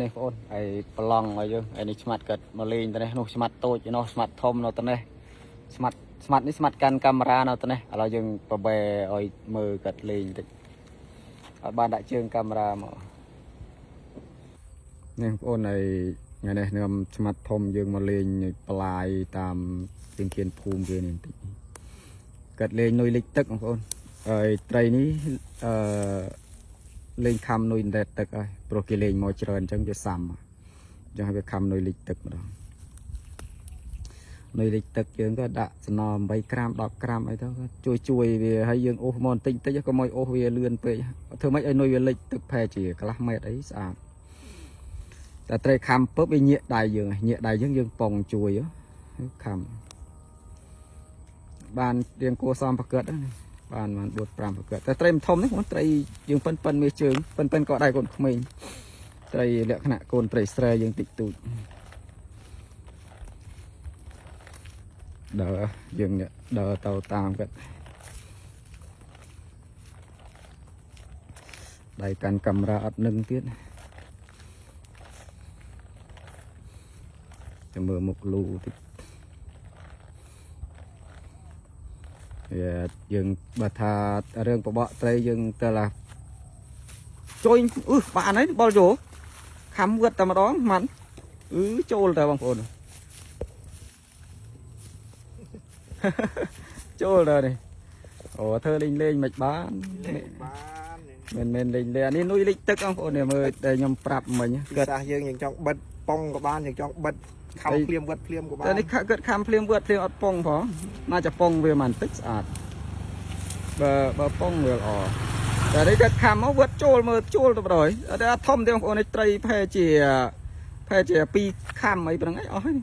នេះបងឯប្រឡងឲ្យយើងឯនេះស្មាត់កើតមកលេងទៅនេះនោះស្មាត់តូចនោះស្មាត់ធំនៅទៅនេះស្មាត់នេះស្មាត់កាន់កាមេរ៉ានៅទៅនេះឥឡូវយើងប្របែឲ្យមើលកើតលេងតិចអត់បានដាក់ជើងកាមេរ៉ាមកនេះបងឯថ្ងៃនេះខ្ញុំស្មាត់ធំយើងមកលេងប្លាយតាមជាងគៀនភូមិគេនេះតិចកើតលេងនុយលិចទឹកបងប្អូនហើយត្រីនេះលេងខំនុយតែទឹកហើយព្រោះគេលេងមកច្រើនអញ្ចឹងវាសាំអញ្ចឹងវាខំនុយលិចទឹកម្ដងនុយលិចទឹកយើងក៏ដាក់សំណ8ក្រាម10ក្រាមអីទៅជួយវាហើយយើងអូសមកបន្តិចក៏មកអូសវាលឿនពេកធ្វើម៉េចឲ្យនុយវាលិចទឹកប្រហែលជាកន្លះម៉ែត្រអីស្អាតតែត្រីខំពឹបវាញាក់ដៃយើងប៉ងជួយខំបានរៀងគួរសមប្រកបហ្នឹងបាន4 5ប្រកបតែត្រីមិនធំនេះត្រីយើងប៉ិនមេជើងប៉ិនក៏ដៃកូនក្មេងត្រីលក្ខណៈកូនត្រីស្រែយើងតិចតួចដើរយើងដើរទៅតាមគាត់ដៃកាន់កាមេរ៉ាអត់នឹងទៀតចាំមើលមុខលូតិចយើងបើថារឿងបបកត្រីយើងទៅឡាជួយបានហើយបលយោខំវឹតតែម្ដងមិនចូលទៅបងប្អូនចូលទៅនេះអូធ្វើលេងមិនបានមិនលេងអានេះនុយលិចទឹកបងប្អូននេះមើលតែខ្ញុំប្រាប់មិញគាត់ថាយើងចង់បិទប៉ុងក៏បានយើងចង់បិទខំភ្លាមវឹតភ្លាមក៏បានតែនេះគាត់ខំភ្លាមវឹតភ្លាមអត់ប៉ុងផងน่าจะប៉ុងវាមិនតិចស្អាតបើប៉ុងវាល្អតែនេះគាត់ខំមកវឹតចូលមើលចូលទៅប្រយតែអត់ធំទេបងប្អូននេះត្រីប្រហែលជា2ខំអីប្រឹងអីអស់ហើយ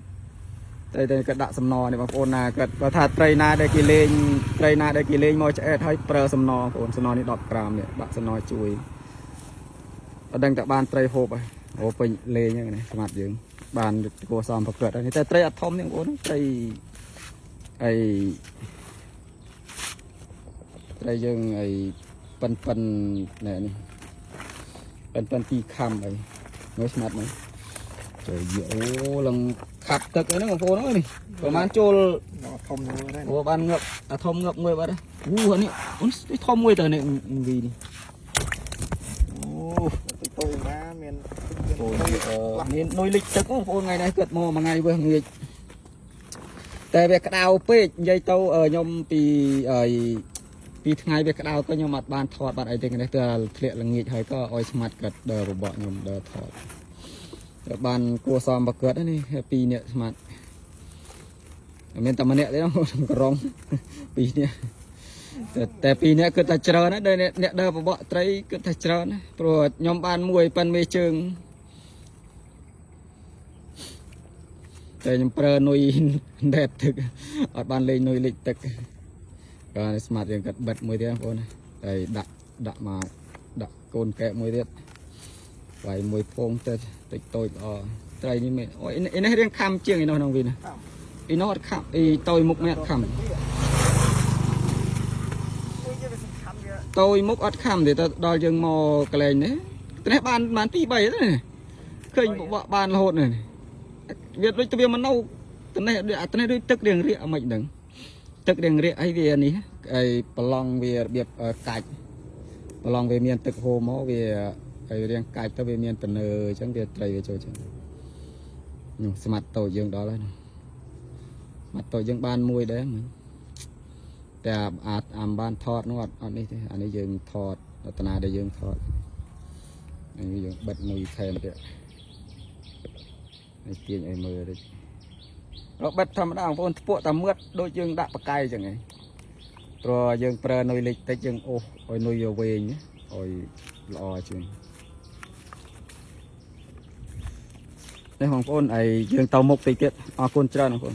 តែគាត់ដាក់សំណនេះបងប្អូនណាគាត់បើថាត្រីណាដែលគេលេងមកឆ្អែតហើយប្រើសំណបងប្អូនសំណនេះ10ក្រាមនេះដាក់សំណជួយអត់ដឹងតែបានត្រីហូបហើយអូពេញលេងហ្នឹងនេះស្មាត់យើងបានគួរសមប្រកបហើយតែត្រីអត់ធំទេបងប្អូនត្រីយើងប៉ិននេះប៉ិន2ខំអីមើលស្មាត់មើលចូលអូឡើងខាប់ទឹកអីហ្នឹងបងប្អូនអើយនេះប្រហែលចូលធំមួយដែរអូបានងឹបធំងឹបមួយបាត់ហើយអានេះអូនធំមួយទៅនេះវីនេះអូតូចណាមានមាននុយលិចទឹកបងប្អូនថ្ងៃនេះគាត់មកមួយថ្ងៃវិញងាយតែវាក្តៅពេកនិយាយទៅខ្ញុំពីថ្ងៃវាក្តៅក៏ខ្ញុំអត់បានថតបាត់អីទេនេះទៅធ្លាក់ល្ងាចហើយក៏ឲ្យស្មាត់គាត់ដើរបបកខ្ញុំដើរថតបានគួរសមប្រកបនេះ2នាក់ស្មាត់មានតែម្នាក់ទេក្រុង2នាក់តែ2នាក់គឺតែច្រើនណាស់ដែលអ្នកដើរបបកត្រីគឺតែច្រើនណាស់ព្រោះខ្ញុំបានមួយប៉ិនមេជើងតែខ្ញុំប្រើនុយដែតទឹកអត់បានលេងនុយលិចទឹកក៏ស្មាត់យើងគាត់បិទមួយទៀតបងប្អូនតែដាក់មកដាក់កូនកែមួយទៀតវាយមួយពងទៅតិចតូចល្អត្រីនេះមែនអូយនេះរៀងខំជាងឯនោះក្នុងវាណាឯនោះអត់ខំតូចមុខមិនអត់ខំតូចមុខអត់ខំទេទៅដល់យើងមកកន្លែងនេះនេះបាន2 3ទេឃើញបានរហូតនេះវាដូចទៅវាមកនៅទៅនេះដូចទឹករៀងរាកអីមិនដឹងទឹករៀងរាកអីវានេះអីប្រឡងវារបៀបកាច់ប្រឡងវាមានទឹកហូរមកវាហើយរៀងកាច់ទៅវាមានតនើអញ្ចឹងវាត្រីវាចូលចឹងនោះស្មាត់តូចយើងដល់ហើយស្មាត់តូចយើងបានមួយដែរតែអាបានថតនោះអត់នេះទេអានេះយើងថតរតនាដែលយើងថតនេះយើងបិទមួយថែមទៀតនេះទាញឲ្យមើលតិចបិទធម្មតាបងប្អូនធ្ពក់តែមឿតដូចយើងដាក់បកាយចឹងឯងព្រោះយើងប្រើនុយលិចតិចយើងអូសឲ្យនុយវាវែងឲ្យល្អជាងនេះបងប្អូនយើងទៅមុខតិចទៀតអរគុណច្រើនបងប្អូន